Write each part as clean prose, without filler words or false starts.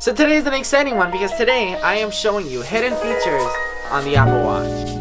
So today is an exciting one because today I am showing you hidden features on the Apple Watch.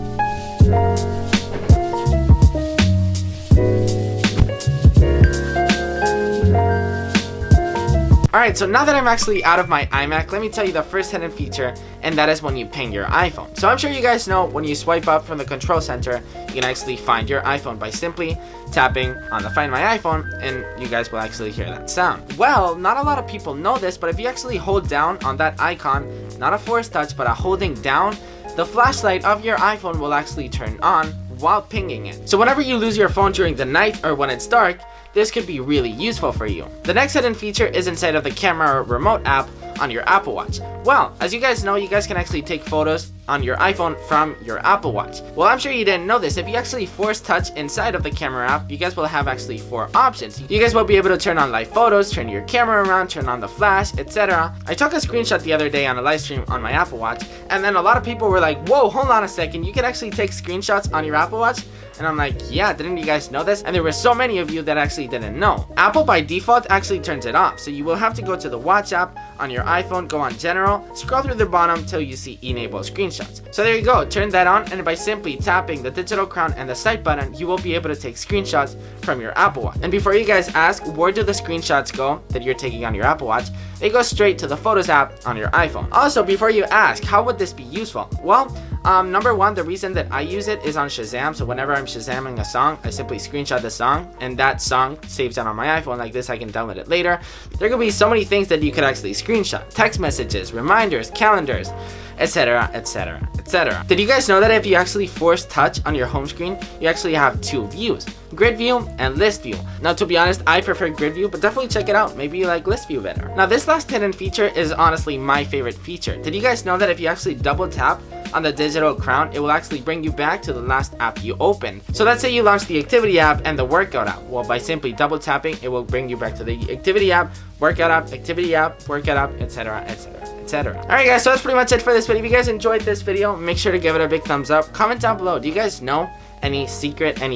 Alright, so now that I'm actually out of my iMac, let me tell you the first hidden feature, and that is when you ping your iPhone. So I'm sure you guys know when you swipe up from the control center, you can actually find your iPhone by simply tapping on the Find My iPhone, and you guys will actually hear that sound. Well, not a lot of people know this, but if you actually hold down on that icon, not a force touch, but a holding down, the flashlight of your iPhone will actually turn on while pinging it. So whenever you lose your phone during the night or when it's dark, this could be really useful for you. The next hidden feature is inside of the camera remote app on your Apple Watch. Well, as you guys know, you guys can actually take photos on your iPhone from your Apple Watch. Well, I'm sure you didn't know this. If you actually force touch inside of the camera app, you guys will have actually 4 options. You guys will be able to turn on live photos, turn your camera around, turn on the flash, etc. I took a screenshot the other day on a live stream on my Apple Watch, and then a lot of people were like, whoa, hold on a second, you can actually take screenshots on your Apple Watch? And I'm like, yeah, didn't you guys know this? And there were so many of you that actually didn't know. Apple by default actually turns it off, so you will have to go to the Watch app on your iPhone, go on General, scroll through the bottom till you see Enable Screenshots. So there you go, turn that on, and by simply tapping the digital crown and the side button, you will be able to take screenshots from your Apple Watch. And before you guys ask, where do the screenshots go that you're taking on your Apple Watch? They go straight to the Photos app on your iPhone. Also, before you ask, how would this be useful? Well, number one, the reason that I use it is on Shazam. So whenever I'm Shazamming a song, I simply screenshot the song, and that song saves out on my iPhone. Like this, I can download it later. There could be so many things that you could actually screenshot: text messages, reminders, calendars, etc, etc, etc. Did you guys know that if you actually force touch on your home screen, you actually have 2 views, grid view and list view? Now, to be honest, I prefer grid view, but definitely check it out. Maybe you like list view better. Now, this last hidden feature is honestly my favorite feature. Did you guys know that if you actually double tap on the digital crown, it will actually bring you back to the last app you opened? So let's say you launch the activity app and the workout app. Well, by simply double tapping, it will bring you back to the activity app, workout app, activity app, workout app, etc, etc, etc. Alright guys, so that's pretty much it for this video. If you guys enjoyed this video, make sure to give it a big thumbs up. Comment down below, do you guys know any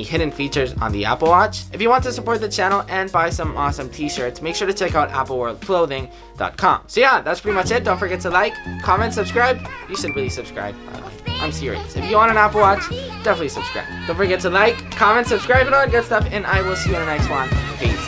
hidden features on the Apple Watch? If you want to support the channel and buy some awesome t-shirts, make sure to check out appleworldclothing.com. So yeah, that's pretty much it. Don't forget to like, comment, subscribe. You should really subscribe, by the way. I'm serious. If you want an Apple Watch, definitely subscribe. Don't forget to like, comment, subscribe, and all that good stuff, and I will see you in the next one. Peace.